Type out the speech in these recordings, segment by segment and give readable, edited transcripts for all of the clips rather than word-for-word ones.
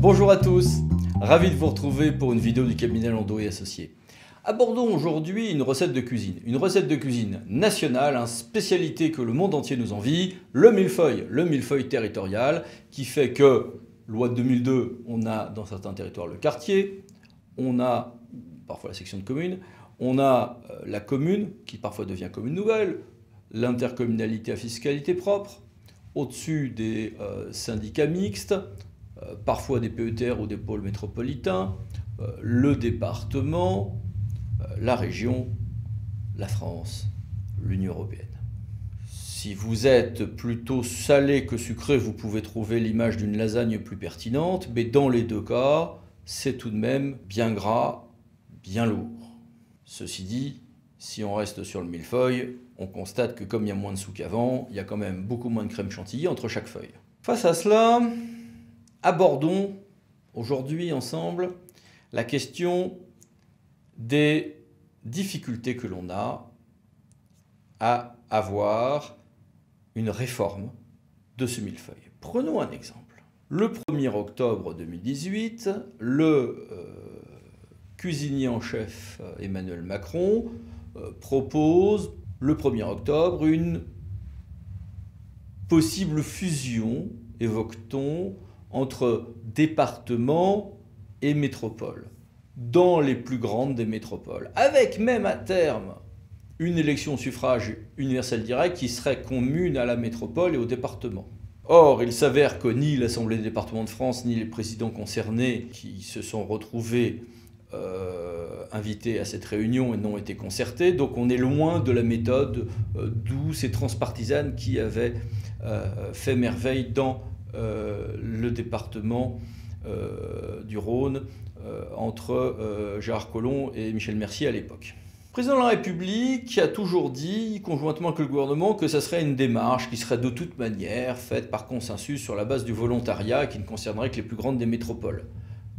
Bonjour à tous, ravi de vous retrouver pour une vidéo du cabinet Landau et Associés. Abordons aujourd'hui une recette de cuisine nationale, une spécialité que le monde entier nous envie, le millefeuille territorial, qui fait que, loi de 2002, on a dans certains territoires le quartier, on a parfois la section de commune, on a la commune, qui parfois devient commune nouvelle, l'intercommunalité à fiscalité propre, au-dessus des syndicats mixtes, parfois des PETR ou des pôles métropolitains, le département, la région, la France, l'Union européenne. Si vous êtes plutôt salé que sucré, vous pouvez trouver l'image d'une lasagne plus pertinente, mais dans les deux cas, c'est tout de même bien gras, bien lourd. Ceci dit, si on reste sur le millefeuille, on constate que comme il y a moins de sous qu'avant, il y a quand même beaucoup moins de crème chantilly entre chaque feuille. Face à cela, abordons aujourd'hui ensemble la question des difficultés que l'on a à avoir une réforme de ce millefeuille. Prenons un exemple. Le 1er octobre 2018, le cuisinier en chef Emmanuel Macron propose le 1er octobre une possible fusion, évoque-t-on, entre département et métropole, dans les plus grandes des métropoles, avec même à terme une élection au suffrage universel direct qui serait commune à la métropole et au département. Or, il s'avère que ni l'Assemblée des départements de France, ni les présidents concernés qui se sont retrouvés invités à cette réunion et n'ont été concertés, donc on est loin de la méthode douce et transpartisane qui avait fait merveille dans le département du Rhône entre Gérard Collomb et Michel Mercier à l'époque. Le président de la République a toujours dit, conjointement avec le gouvernement, que ça serait une démarche qui serait de toute manière faite par consensus sur la base du volontariat qui ne concernerait que les plus grandes des métropoles.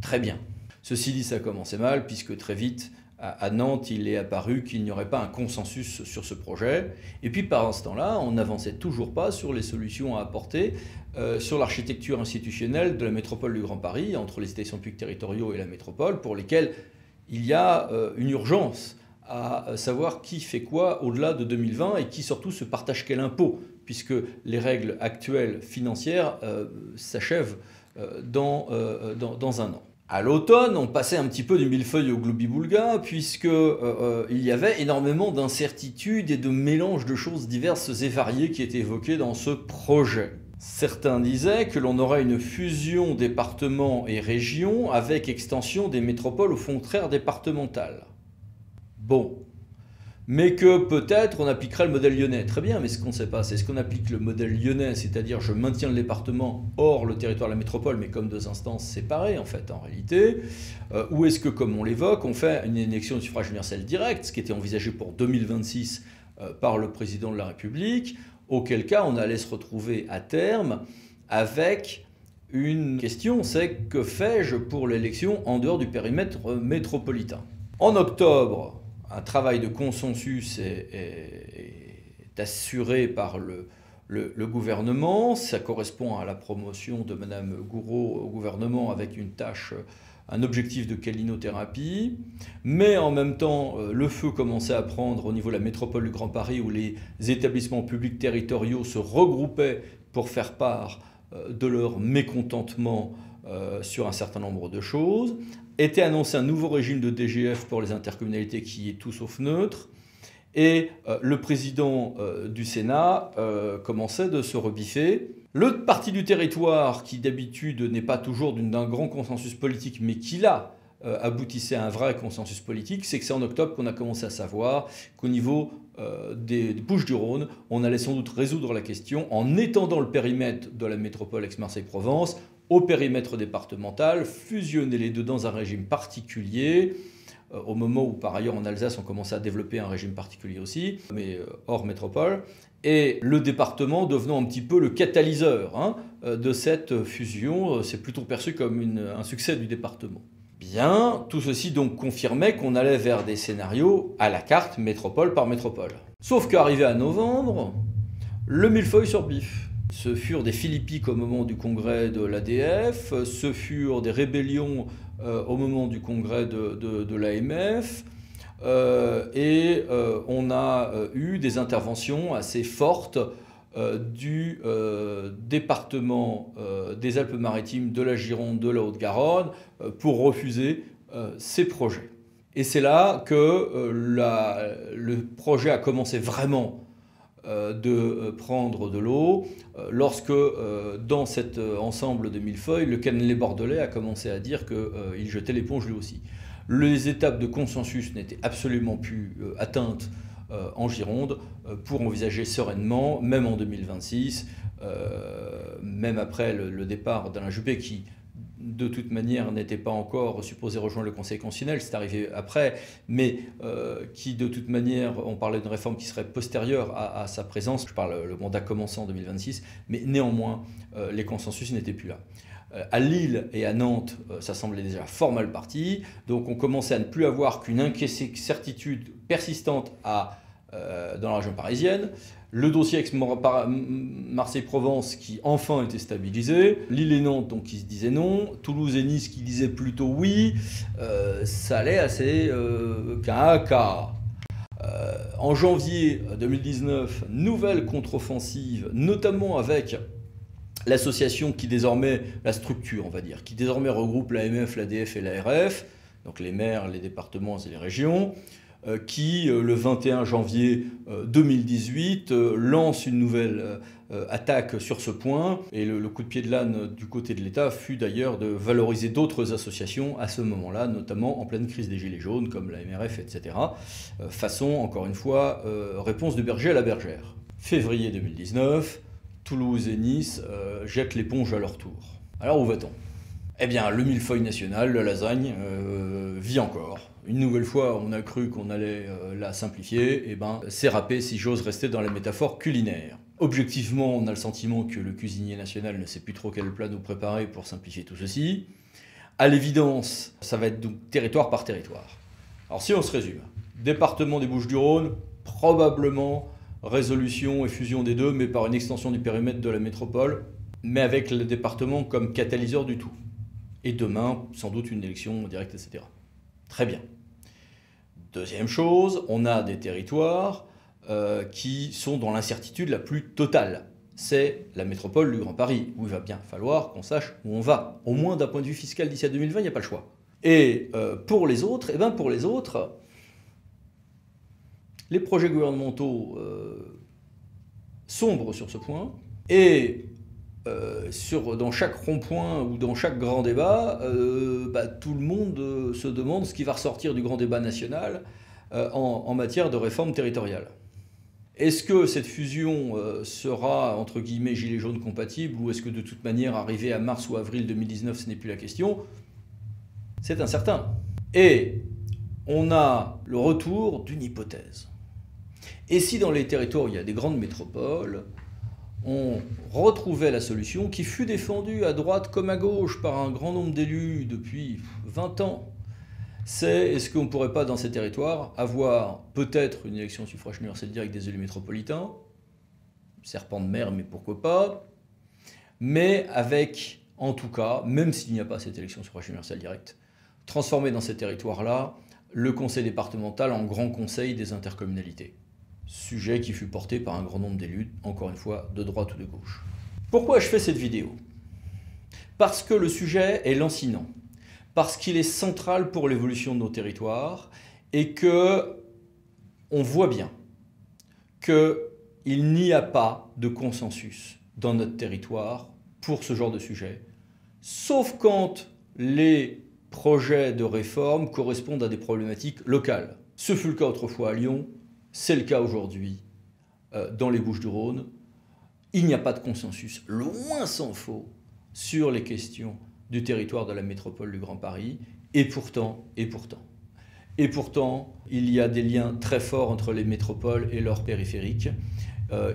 Très bien. Ceci dit, ça a commencé mal, puisque très vite, à Nantes, il est apparu qu'il n'y aurait pas un consensus sur ce projet. Et puis, par ce temps-là, on n'avançait toujours pas sur les solutions à apporter sur l'architecture institutionnelle de la métropole du Grand Paris, entre les établissements publics territoriaux et la métropole, pour lesquels il y a une urgence à savoir qui fait quoi au-delà de 2020 et qui surtout se partage quel impôt, puisque les règles actuelles financières s'achèvent dans un an. À l'automne, on passait un petit peu du millefeuille au gloubi-boulga, puisqu'il y avait énormément d'incertitudes et de mélanges de choses diverses et variées qui étaient évoquées dans ce projet. Certains disaient que l'on aurait une fusion département et région avec extension des métropoles aux frontières départementales. Bon, mais que peut-être on appliquerait le modèle lyonnais. Très bien, mais ce qu'on ne sait pas, c'est ce qu'on applique le modèle lyonnais, c'est-à-dire je maintiens le département hors le territoire de la métropole, mais comme deux instances séparées en fait en réalité, ou est-ce que comme on l'évoque, on fait une élection de suffrage universel direct, ce qui était envisagé pour 2026 par le président de la République, auquel cas on allait se retrouver à terme avec une question, c'est que fais-je pour l'élection en dehors du périmètre métropolitain? En octobre, un travail de consensus est assuré par le gouvernement. Ça correspond à la promotion de Mme Gourault au gouvernement avec une tâche, un objectif de calinothérapie. Mais en même temps, le feu commençait à prendre au niveau de la métropole du Grand Paris où les établissements publics territoriaux se regroupaient pour faire part de leur mécontentement sur un certain nombre de choses. Était annoncé un nouveau régime de DGF pour les intercommunalités qui est tout sauf neutre. Et le président du Sénat commençait de se rebiffer. Le parti du territoire, qui d'habitude n'est pas toujours d'un grand consensus politique, mais qui là aboutissait à un vrai consensus politique, c'est que c'est en octobre qu'on a commencé à savoir qu'au niveau des Bouches-du-Rhône, on allait sans doute résoudre la question en étendant le périmètre de la métropole Aix-Marseille-Provence au périmètre départemental, fusionner les deux dans un régime particulier, au moment où par ailleurs en Alsace on commençait à développer un régime particulier aussi, mais hors métropole, et le département devenant un petit peu le catalyseur de cette fusion. C'est plutôt perçu comme un succès du département. Bien, tout ceci donc confirmait qu'on allait vers des scénarios à la carte, métropole par métropole. Sauf qu'arrivé à novembre, le millefeuille sur bif. Ce furent des philippiques au moment du congrès de l'ADF, ce furent des rébellions au moment du congrès de l'AMF, on a eu des interventions assez fortes du département des Alpes-Maritimes, de la Gironde, de la Haute-Garonne, pour refuser ces projets. Et c'est là que le projet a commencé vraiment de prendre de l'eau, lorsque dans cet ensemble de millefeuilles, le Canelé bordelais a commencé à dire qu'il jetait l'éponge lui aussi. Les étapes de consensus n'étaient absolument plus atteintes en Gironde pour envisager sereinement, même en 2026, même après le départ d'Alain Juppé, qui de toute manière n'était pas encore supposé rejoindre le Conseil constitutionnel, c'est arrivé après, mais qui de toute manière, on parlait d'une réforme qui serait postérieure à sa présence, je parle le mandat commençant en 2026, mais néanmoins les consensus n'étaient plus là. À Lille et à Nantes, ça semblait déjà fort mal parti, donc on commençait à ne plus avoir qu'une incertitude persistante dans la région parisienne. Le dossier Aix-Marseille-Provence qui enfin était stabilisé, Lille et Nantes donc qui se disaient non, Toulouse et Nice qui disaient plutôt oui, ça allait assez cas à cas. En janvier 2019, nouvelle contre-offensive, notamment avec l'association qui désormais, la structure on va dire, qui désormais regroupe l'AMF, l'ADF et l'ARF, donc les maires, les départements et les régions, qui, le 21 janvier 2018, lance une nouvelle attaque sur ce point. Et le coup de pied de l'âne du côté de l'État fut d'ailleurs de valoriser d'autres associations à ce moment-là, notamment en pleine crise des Gilets jaunes, comme la MRF, etc. Façon, encore une fois, réponse du berger à la bergère. Février 2019, Toulouse et Nice jettent l'éponge à leur tour. Alors où va-t-on ? Eh bien, le millefeuille national, la lasagne, vit encore. Une nouvelle fois, on a cru qu'on allait la simplifier, et ben, c'est râpé si j'ose rester dans la métaphore culinaire. Objectivement, on a le sentiment que le cuisinier national ne sait plus trop quel plat nous préparer pour simplifier tout ceci. À l'évidence, ça va être donc territoire par territoire. Alors si on se résume, département des Bouches-du-Rhône, probablement résolution et fusion des deux, mais par une extension du périmètre de la métropole, mais avec le département comme catalyseur du tout. Et demain, sans doute une élection directe, etc. Très bien. Deuxième chose, on a des territoires qui sont dans l'incertitude la plus totale. C'est la métropole du Grand Paris, où il va bien falloir qu'on sache où on va. Au moins d'un point de vue fiscal d'ici à 2020, il n'y a pas le choix. Et pour les autres, les projets gouvernementaux sombrent sur ce point. Et dans chaque rond-point ou dans chaque grand débat, tout le monde se demande ce qui va ressortir du grand débat national en matière de réforme territoriale. Est-ce que cette fusion sera, entre guillemets, gilet jaune compatible, ou est-ce que de toute manière, arrivé à mars ou avril 2019, ce n'est plus la question? C'est incertain. Et on a le retour d'une hypothèse. Et si dans les territoires où il y a des grandes métropoles, on retrouvait la solution qui fut défendue à droite comme à gauche par un grand nombre d'élus depuis 20 ans, c'est est-ce qu'on ne pourrait pas dans ces territoires avoir peut-être une élection au suffrage universel direct des élus métropolitains, serpent de mer mais pourquoi pas, mais avec en tout cas, même s'il n'y a pas cette élection au suffrage universel direct, transformer dans ces territoires-là le conseil départemental en grand conseil des intercommunalités. Sujet qui fut porté par un grand nombre d'élus, encore une fois, de droite ou de gauche. Pourquoi je fais cette vidéo? Parce que le sujet est lancinant, parce qu'il est central pour l'évolution de nos territoires et que on voit bien qu'il n'y a pas de consensus dans notre territoire pour ce genre de sujet, sauf quand les projets de réforme correspondent à des problématiques locales. Ce fut le cas autrefois à Lyon. C'est le cas aujourd'hui dans les Bouches-du-Rhône. Il n'y a pas de consensus, loin s'en faut, sur les questions du territoire de la métropole du Grand Paris. Et pourtant, il y a des liens très forts entre les métropoles et leurs périphériques.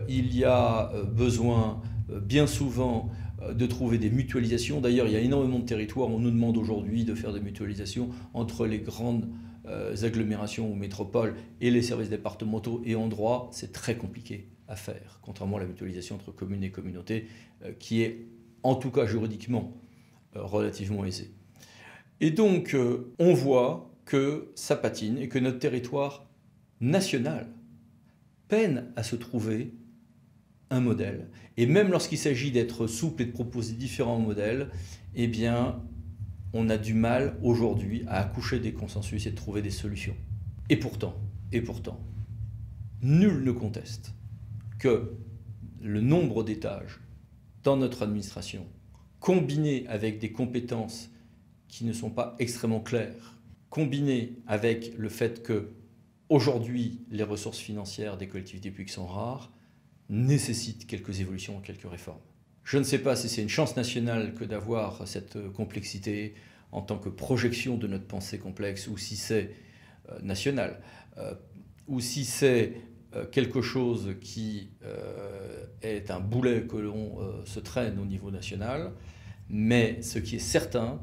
Il y a besoin, bien souvent, de trouver des mutualisations. D'ailleurs, il y a énormément de territoires où on nous demande aujourd'hui de faire des mutualisations entre les grandes agglomérations ou métropoles et les services départementaux, et en droit, c'est très compliqué à faire, contrairement à la mutualisation entre communes et communautés, qui est, en tout cas juridiquement, relativement aisée. Et donc, on voit que ça patine et que notre territoire national peine à se trouver un modèle. Et même lorsqu'il s'agit d'être souple et de proposer différents modèles, eh bien, on a du mal aujourd'hui à accoucher des consensus et de trouver des solutions. Et pourtant, nul ne conteste que le nombre d'étages dans notre administration, combiné avec des compétences qui ne sont pas extrêmement claires, combiné avec le fait que aujourd'hui les ressources financières des collectivités publiques sont rares, nécessite quelques évolutions, quelques réformes. Je ne sais pas si c'est une chance nationale que d'avoir cette complexité en tant que projection de notre pensée complexe, ou si c'est national, ou si c'est quelque chose qui est un boulet que l'on se traîne au niveau national. Mais ce qui est certain,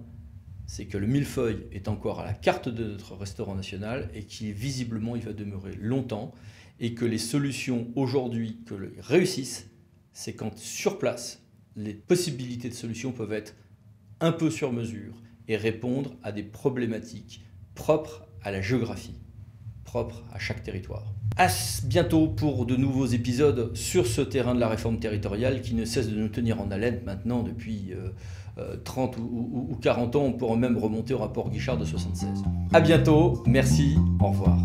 c'est que le millefeuille est encore à la carte de notre restaurant national et qui visiblement il va demeurer longtemps, et que les solutions aujourd'hui que réussissent, c'est quand sur place, les possibilités de solutions peuvent être un peu sur mesure et répondre à des problématiques propres à la géographie, propres à chaque territoire. À bientôt pour de nouveaux épisodes sur ce terrain de la réforme territoriale qui ne cesse de nous tenir en haleine maintenant depuis 30 ou 40 ans. On pourrait même remonter au rapport Guichard de 1976. À bientôt, merci, au revoir.